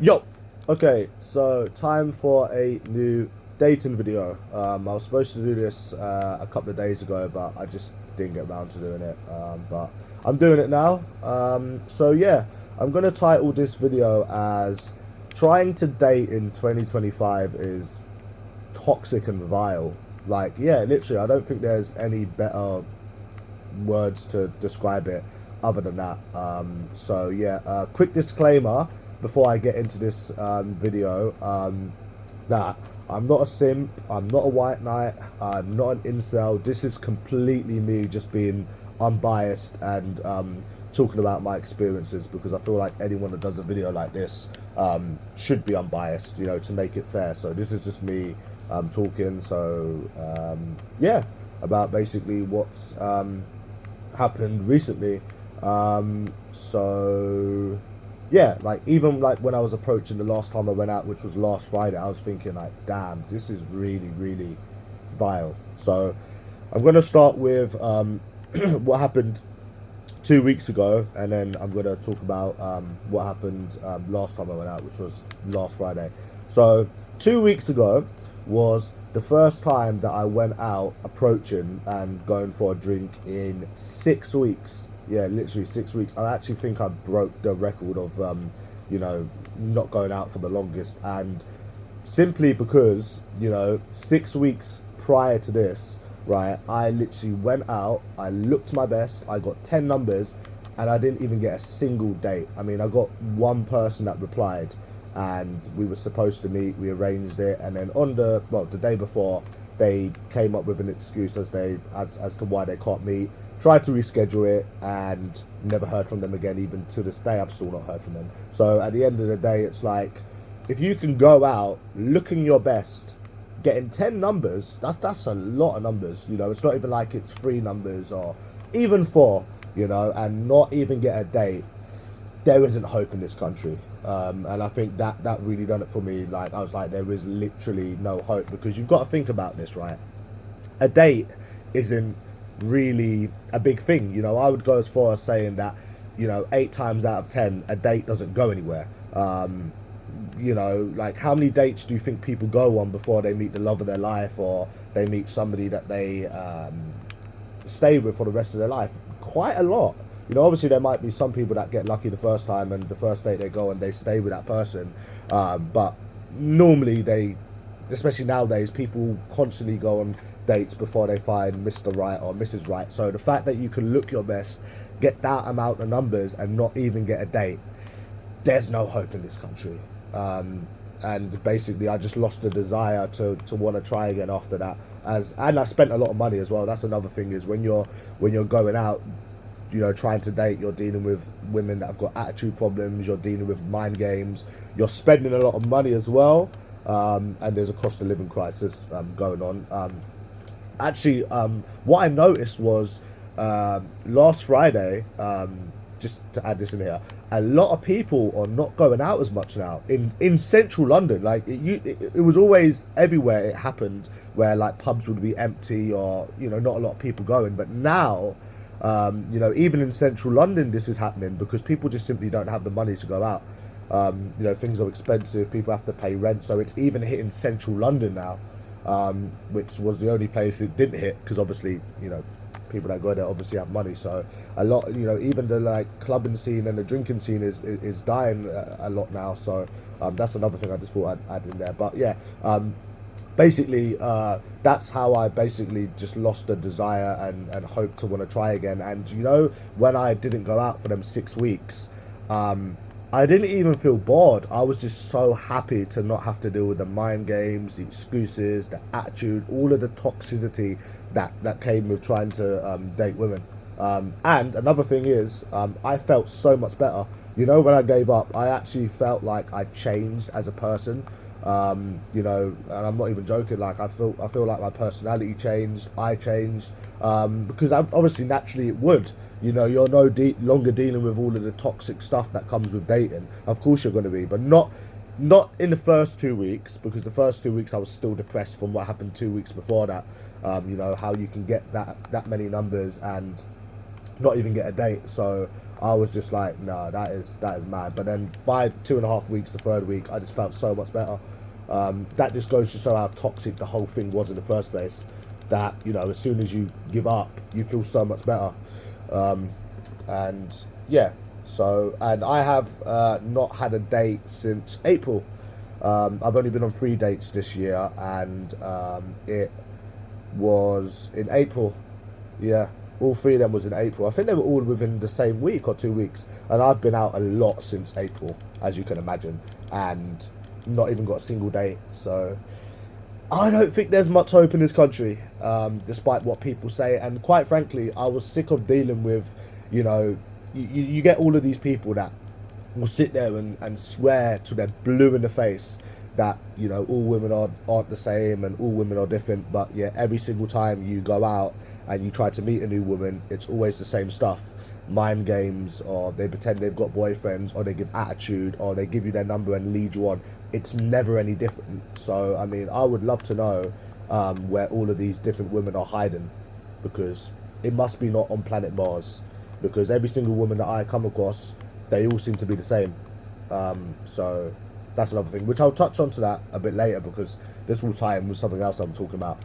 Yo! Okay, so time for a new dating video. I was supposed to do this a couple of days ago, but I just didn't get around to doing it. But I'm doing it now. So yeah, I'm gonna title this video as "Trying to Date in 2025 is Toxic and Vile." Like, yeah, literally, I don't think there's any better words to describe it other than that. So yeah, quick disclaimer before I get into this video, that I'm not a simp, I'm not a white knight, I'm not an incel. This is completely me just being unbiased and talking about my experiences, because I feel like anyone that does a video like this should be unbiased, you know, to make it fair. So this is just me talking. So yeah, about basically what's happened recently. So yeah, like even like when I was approaching the last time I went out, which was last Friday, I was thinking like, damn, this is really, really vile. So I'm gonna start with what happened 2 weeks ago, and then I'm gonna talk about what happened last time I went out, which was last Friday. So 2 weeks ago was the first time that I went out approaching and going for a drink in 6 weeks. Yeah, literally 6 weeks. I actually think I broke the record of you know, not going out for the longest, and simply because, you know, 6 weeks prior to this, right, I literally went out, I looked my best, I got 10 numbers, and I didn't even get a single date. I mean, I got one person that replied, and we were supposed to meet, we arranged it, and then on the day before, they came up with an excuse as to why they can't meet, tried to reschedule it, and never heard from them again. Even to this day, I've still not heard from them. So at the end of the day, it's like, if you can go out looking your best, getting 10 numbers, that's a lot of numbers. You know, it's not even like it's three numbers or even four, you know, and not even get a date. There isn't hope in this country. And I think that really done it for me. Like, I was like, there is literally no hope, because you've got to think about this, right? A date isn't really a big thing. You know, I would go as far as saying that, you know, 8 times out of 10, a date doesn't go anywhere. You know, like, how many dates do you think people go on before they meet the love of their life, or they meet somebody that they stay with for the rest of their life? Quite a lot. You know, obviously there might be some people that get lucky the first time, and the first date they go and they stay with that person. But normally they, especially nowadays, people constantly go on dates before they find Mr. Right or Mrs. Right. So the fact that you can look your best, get that amount of numbers, and not even get a date, there's no hope in this country. And basically, I just lost the desire to want to try again after that. And I spent a lot of money as well. That's another thing, is when you're going out, you know, trying to date, you're dealing with women that have got attitude problems, you're dealing with mind games, you're spending a lot of money as well, and there's a cost of living crisis going on. Actually, what I noticed was last Friday, just to add this in here, a lot of people are not going out as much now in central London. Like, it was always everywhere it happened, where like pubs would be empty, or, you know, not a lot of people going. But now, you know, even in central London, this is happening because people just simply don't have the money to go out. You know, things are expensive, people have to pay rent, so it's even hitting central London now, which was the only place it didn't hit, because obviously, you know, people that go there obviously have money. So a lot, you know, even the like clubbing scene and the drinking scene is dying a lot now. So that's another thing I just thought I'd add in there. But yeah, basically, that's how I basically just lost the desire and hope to want to try again. And, you know, when I didn't go out for them 6 weeks, I didn't even feel bored. I was just so happy to not have to deal with the mind games, the excuses, the attitude, all of the toxicity that came with trying to date women. And another thing is, I felt so much better. You know, when I gave up, I actually felt like I changed as a person. You know, and I'm not even joking. Like, I feel like my personality changed. I changed, because obviously naturally it would. You know, you're no longer dealing with all of the toxic stuff that comes with dating. Of course you're going to be, but not in the first 2 weeks, because the first 2 weeks I was still depressed from what happened 2 weeks before that. You know, how you can get that many numbers and not even get a date. So I was just like, nah, that is mad. But then by 2.5 weeks, the third week, I just felt so much better. That just goes to show how toxic the whole thing was in the first place. That, you know, as soon as you give up, you feel so much better. And yeah, so, and I have not had a date since April. I've only been on 3 dates this year, and it was in April. Yeah, all 3 of them was in April. I think they were all within the same week or 2 weeks. And I've been out a lot since April, as you can imagine, and not even got a single date. So I don't think there's much hope in this country, despite what people say. And quite frankly, I was sick of dealing with, you know, you get all of these people that will sit there and swear to their blue in the face that, you know, all women aren't the same and all women are different. But yeah, every single time you go out and you try to meet a new woman, it's always the same stuff. Mind games, or they pretend they've got boyfriends, or they give attitude, or they give you their number and lead you on. It's never any different. So I mean, I would love to know where all of these different women are hiding, because it must be not on planet Mars, because every single woman that I come across, they all seem to be the same. So that's another thing, which I'll touch on to that a bit later, because this will tie in with something else I'm talking about.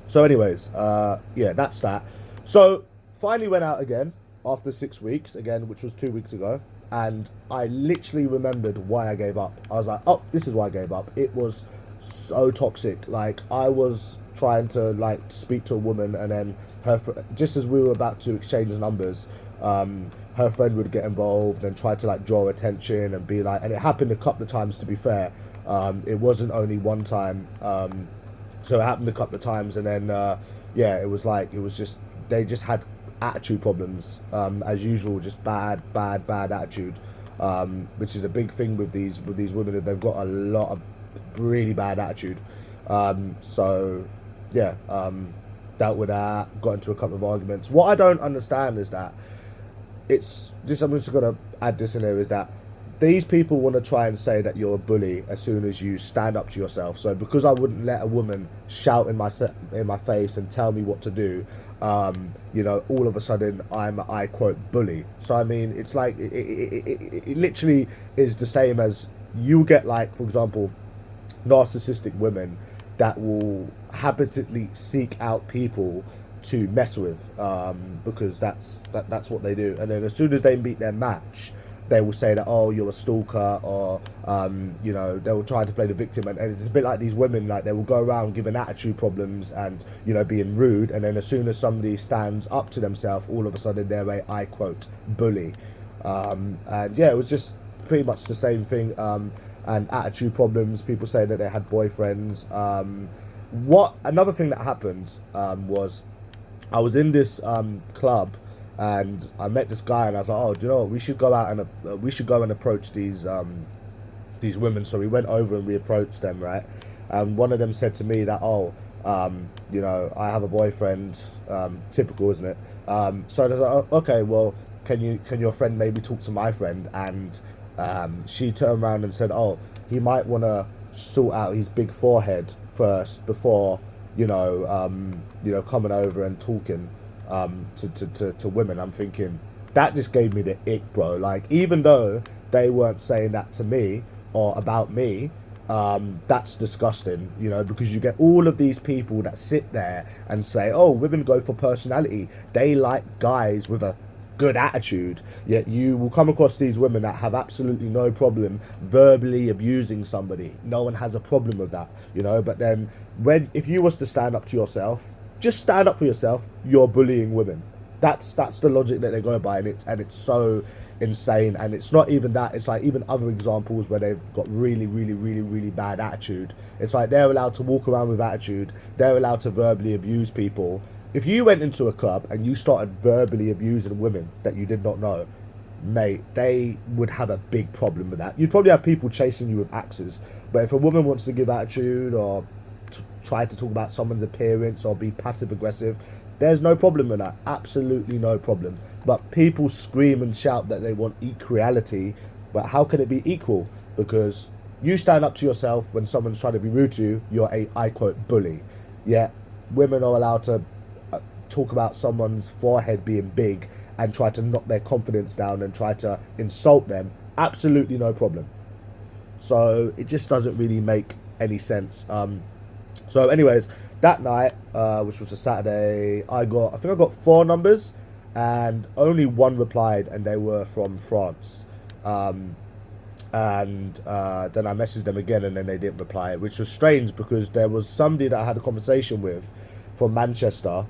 So anyways, yeah, that's that. So finally went out again after 6 weeks again, which was 2 weeks ago, and I literally remembered why I gave up. I was like, oh, this is why I gave up. It was so toxic. Like, I was trying to like speak to a woman, and then just as we were about to exchange numbers, her friend would get involved and try to like draw attention and be like, and it happened a couple of times, to be fair. It wasn't only one time. So it happened a couple of times, and then yeah, it was like, it was just, they just had attitude problems, as usual, just bad attitude, which is a big thing with these women. They've got a lot of really bad attitude. So yeah, dealt with that, got into a couple of arguments. What I don't understand is that it's just, I'm just gonna add this in there, is that these people want to try and say that you're a bully as soon as you stand up to yourself. So because I wouldn't let a woman shout in my face and tell me what to do, you know, all of a sudden I'm, I quote, bully. So I mean, it's like, it literally is the same as, you get, like, for example, narcissistic women that will habitually seek out people to mess with, because that's what they do. And then as soon as they meet their match, they will say that, oh, you're a stalker, or you know, they will try to play the victim, and it's a bit like these women, like, they will go around giving attitude problems and, you know, being rude, and then as soon as somebody stands up to themselves, all of a sudden they're a, I quote, bully. And yeah, it was just pretty much the same thing. And attitude problems, people say that they had boyfriends. Another thing that happened was, I was in this club, and I met this guy, and I was like, oh, do you know what? We should go out and we should go and approach these women. So we went over and we approached them, right? And one of them said to me that, oh, you know, I have a boyfriend. Typical, isn't it? So I was like, oh, okay, well, can your friend maybe talk to my friend? And she turned around and said, oh, he might want to sort out his big forehead first before, you know, coming over and talking to women. I'm thinking, that just gave me the ick, bro. Like, even though they weren't saying that to me or about me, that's disgusting, you know, because you get all of these people that sit there and say, oh, women go for personality, they like guys with a good attitude. Yet you will come across these women that have absolutely no problem verbally abusing somebody. No one has a problem with that, you know. But then if you was to stand up to yourself, just stand up for yourself, you're bullying women. That's the logic that they go by, and it's so insane. And it's not even that, it's like even other examples where they've got really bad attitude. It's like they're allowed to walk around with attitude, they're allowed to verbally abuse people. If you went into a club and you started verbally abusing women that you did not know, mate, they would have a big problem with that. You'd probably have people chasing you with axes. But if a woman wants to give attitude, or try to talk about someone's appearance, or be passive aggressive, there's no problem with that. Absolutely no problem. But people scream and shout that they want equality, but how can it be equal? Because you stand up to yourself when someone's trying to be rude to you, you're a, I quote, bully. Yet women are allowed to talk about someone's forehead being big and try to knock their confidence down and try to insult them, absolutely no problem. So it just doesn't really make any sense. So anyways, that night, which was a Saturday, I think I got 4 numbers, and only 1 replied, and they were from France. And then I messaged them again, and then they didn't reply, which was strange because there was somebody that I had a conversation with from Manchester,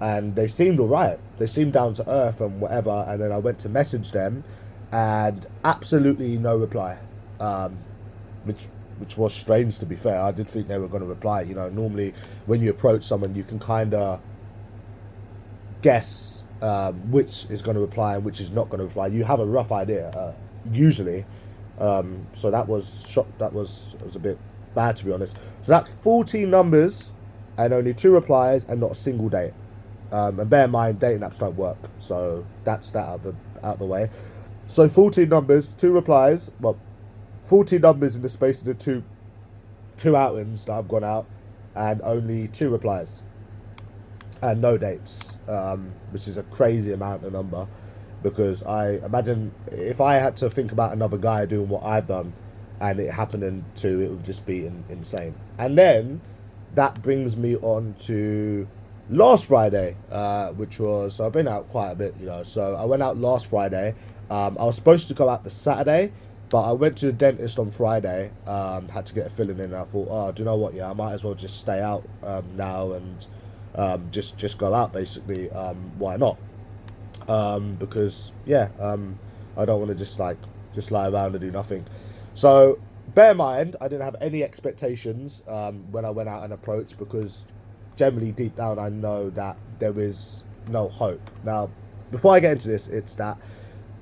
and they seemed all right. They seemed down to earth and whatever. And then I went to message them, and absolutely no reply, which was strange, to be fair. I did think they were going to reply. You know, normally when you approach someone, you can kind of guess which is going to reply and which is not going to reply. You have a rough idea usually. So that was a bit bad, to be honest. So that's 14 numbers and only 2 replies and not a single date. And bear in mind, dating apps don't work, so that's that out of the way. So 14 numbers, 2 replies. Well, 14 numbers in the space of the two outings that I've gone out, and only 2 replies and no dates, which is a crazy amount of number. Because I imagine if I had to think about another guy doing what I've done and it happening to, it would just be insane. And then that brings me on to last Friday, which was, so I've been out quite a bit, you know. So I went out last Friday. I was supposed to go out the Saturday, but I went to the dentist on Friday, had to get a filling in, and I thought, oh, do you know what? Yeah, I might as well just stay out now and just go out, basically. Why not? Because yeah, I don't want to just lie around and do nothing. So bear in mind, I didn't have any expectations when I went out and approached, because generally deep down I know that there is no hope. Now, before I get into this, it's that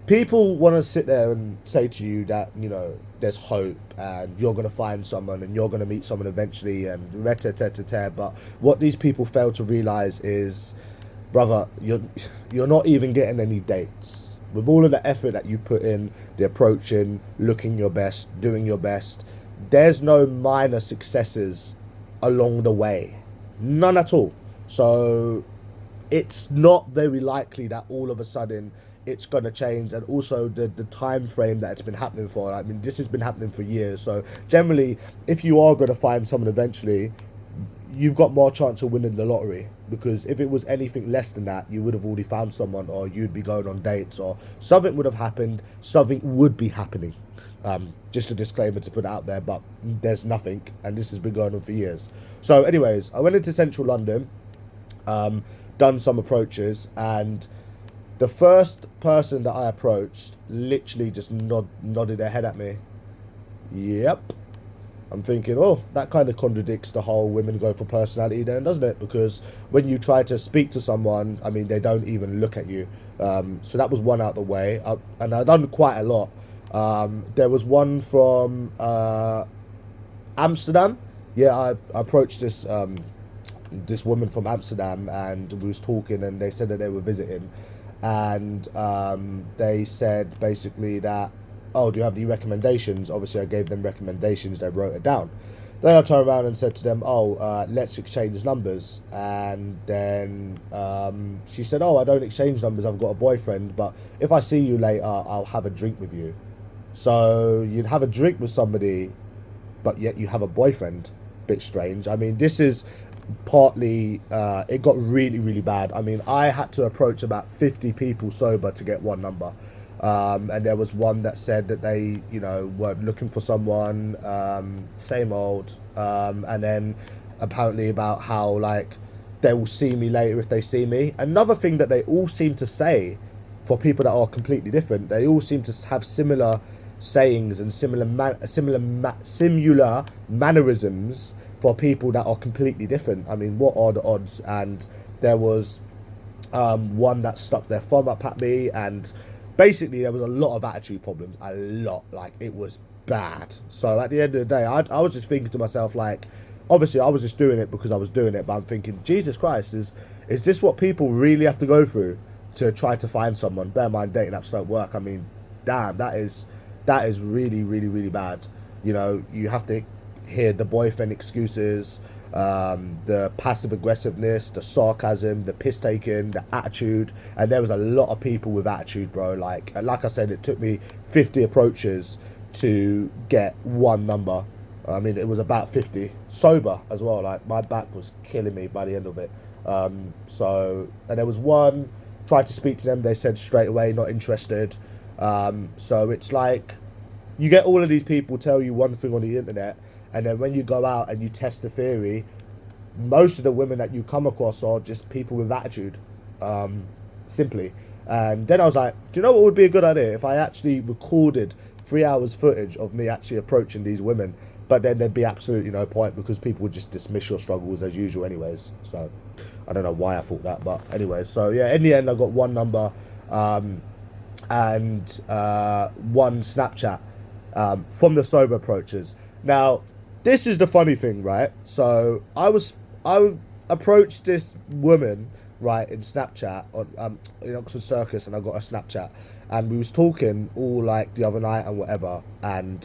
people want to sit there and say to you that, you know, there's hope and you're going to find someone and you're going to meet someone eventually and rete-tete-tete. But what these people fail to realize is, brother, you're not even getting any dates. With all of the effort that you put in, the approaching, looking your best, doing your best, there's no minor successes along the way. None at all. So it's not very likely that all of a sudden it's going to change. And also the time frame that it's been happening for, I mean, this has been happening for years. So generally, if you are going to find someone eventually, you've got more chance of winning the lottery, because if it was anything less than that, you would have already found someone, or you'd be going on dates, or something would have happened, something would be happening. Just a disclaimer to put out there, but there's nothing, and this has been going on for years. So anyways, I went into central London, done some approaches, and the first person that I approached literally just nodded their head at me. Yep. I'm thinking, oh, that kind of contradicts the whole women go for personality then, doesn't it? Because when you try to speak to someone, I mean, they don't even look at you. So that was one out the way. And I've done quite a lot. There was one from Amsterdam. Yeah, I approached this woman from Amsterdam, and we was talking, and they said that they were visiting. And they said basically that, oh, do you have any recommendations? Obviously, I gave them recommendations. They wrote it down. Then I turned around and said to them, oh, let's exchange numbers. And then she said, oh, I don't exchange numbers. I've got a boyfriend. But if I see you later, I'll have a drink with you. So you'd have a drink with somebody, but yet you have a boyfriend. Bit strange. I mean, this is partly, it got really, really bad. I mean, I had to approach about 50 people sober to get one number. And there was one that said that they, you know, were looking for someone, same old, and then apparently about how, like, they will see me later if they see me. Another thing that they all seem to say, for people that are completely different, they all seem to have similar sayings and similar mannerisms for people that are completely different. I mean, what are the odds? And there was one that stuck their thumb up at me, and basically there was a lot of attitude problems, a lot, like it was bad. So at the end of the day, I was just thinking to myself, like, obviously I was just doing it because I was doing it, but I'm thinking, Jesus Christ, is this what people really have to go through to try to find someone? Bear in mind, dating apps don't work. I mean, damn, that is really, really, really bad. You know, you have to hear the boyfriend excuses. the passive aggressiveness, the sarcasm, the piss taking, the attitude. And there was a lot of people with attitude, bro. Like I said, it took me 50 approaches to get one number. I mean, it was about 50 sober as well. Like my back was killing me by the end of it. So, and there was one, tried to speak to them, they said straight away not interested. So it's like you get all of these people tell you one thing on the internet, and then when you go out and you test the theory, most of the women that you come across are just people with attitude, simply. And then I was like, do you know what would be a good idea if I actually recorded 3 hours footage of me actually approaching these women? But then there'd be absolutely no point because people would just dismiss your struggles as usual anyways. So I don't know why I thought that, but anyways. So yeah, in the end I got one number and one Snapchat from the sober approaches. Now, this is the funny thing, right? So I approached this woman, right, in Snapchat on in Oxford Circus, and I got a Snapchat, and we was talking all like the other night and whatever, and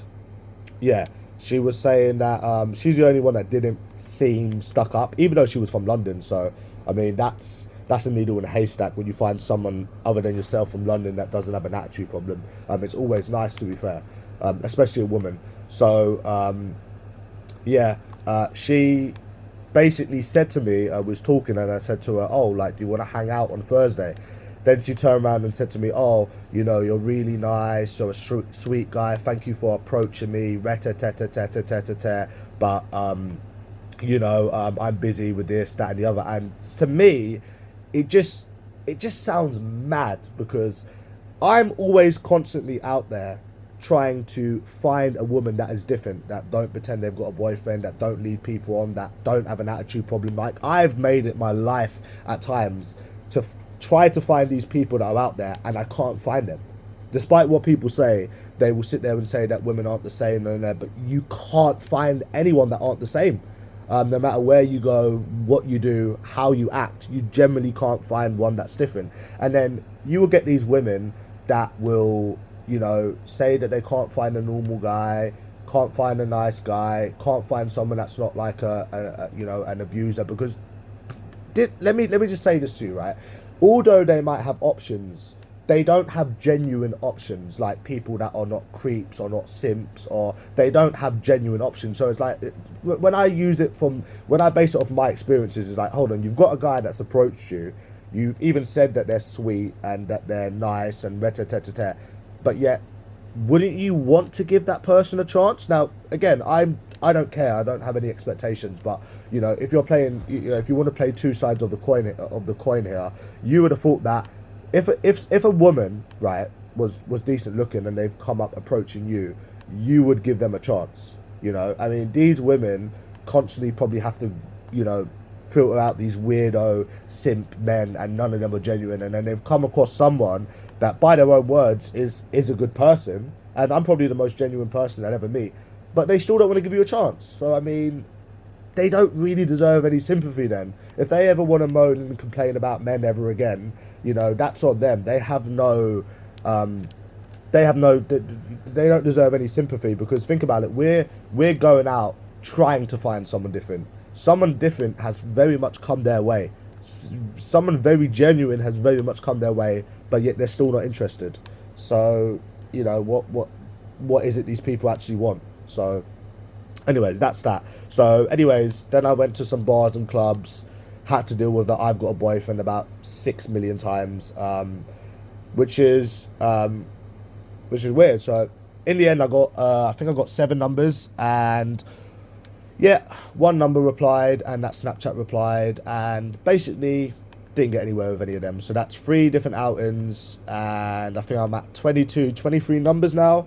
yeah, she was saying that she's the only one that didn't seem stuck up, even though she was from London. So I mean, that's a needle in a haystack when you find someone other than yourself from London that doesn't have an attitude problem. It's always nice, to be fair, especially a woman. So yeah, she basically said to me, I was talking, and I said to her, oh, like, do you want to hang out on Thursday? Then she turned around and said to me, oh, you know, you're really nice, you're a sweet guy, thank you for approaching me, but you know, I'm busy with this, that, and the other. And to me, it just sounds mad, because I'm always constantly out there trying to find a woman that is different, that don't pretend they've got a boyfriend, that don't lead people on, that don't have an attitude problem. Like, I've made it my life at times to try to find these people that are out there, and I can't find them. Despite what people say, they will sit there and say that women aren't the same, but you can't find anyone that aren't the same. No matter where you go, what you do, how you act, you generally can't find one that's different. And then you will get these women that will, you know, say that they can't find a normal guy, can't find a nice guy, can't find someone that's not like a you know, an abuser. Because let me just say this to you, right? Although they might have options, they don't have genuine options, like people that are not creeps or not simps, or they don't have genuine options. So it's like, when I base it off my experiences, it's like, hold on, you've got a guy that's approached you, you've even said that they're sweet and that they're nice and but yet, wouldn't you want to give that person a chance? Now, again, I don't care, I don't have any expectations, but you know, if you're playing, you know, if you want to play two sides of the coin here, you would have thought that if a woman, right, was decent looking and they've come up approaching you, you would give them a chance. You know, I mean, these women constantly probably have to, you know, filter out these weirdo simp men, and none of them are genuine. And then they've come across someone that, by their own words, is a good person, and I'm probably the most genuine person I'd ever meet, but they still don't want to give you a chance. So I mean, they don't really deserve any sympathy then. If they ever want to moan and complain about men ever again, you know, that's on them. They don't deserve any sympathy, because think about it, we're going out trying to find someone different. Someone different has very much come their way. Someone very genuine has very much come their way, but yet they're still not interested. So, you know, what is it these people actually want? So anyways, that's that. So anyways, then I went to some bars and clubs, had to deal with that I've got a boyfriend about 6 million times, which is weird. So in the end, I got I think I got 7 numbers, and yeah, one number replied, and that Snapchat replied, and basically didn't get anywhere with any of them. So that's 3 different outings, and I think I'm at 22, 23 numbers now,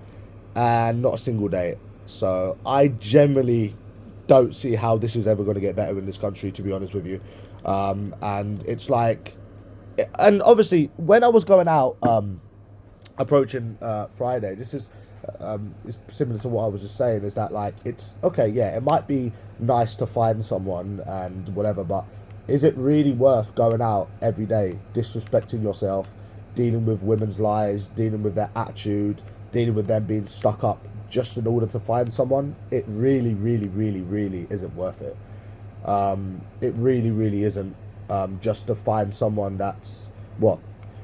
and not a single date. So I generally don't see how this is ever going to get better in this country, to be honest with you. And it's like, and obviously when I was going out, approaching Friday, this is it's similar to what I was just saying, is that like, it's okay, yeah, it might be nice to find someone and whatever, but is it really worth going out every day, disrespecting yourself, dealing with women's lies, dealing with their attitude, dealing with them being stuck up, just in order to find someone? It really, really, really, really isn't worth it. It really, really isn't. Just to find someone that's what,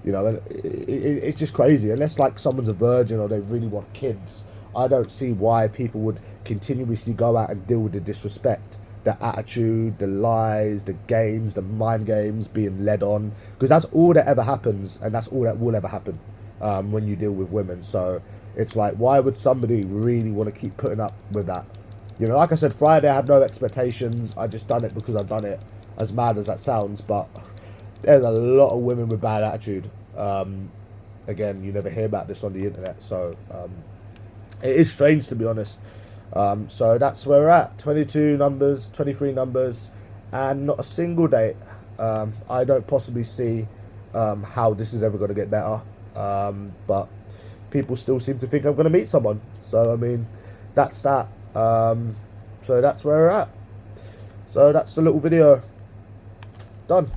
you know, and it's just crazy. Unless like someone's a virgin or they really want kids, I don't see why people would continuously go out and deal with the disrespect, the attitude, the lies, the games, the mind games, being led on, because that's all that ever happens, and that's all that will ever happen when you deal with women. So it's like, why would somebody really want to keep putting up with that? You know, like I said, Friday I had no expectations. I just done it because I've done it, as mad as that sounds. But there's a lot of women with bad attitude. Again, you never hear about this on the internet, so it is strange, to be honest. So that's where we're at. 22 numbers, 23 numbers, and not a single date. I don't possibly see how this is ever going to get better. But people still seem to think I'm going to meet someone. So, I mean, that's that. So that's where we're at. So that's the little video. Done.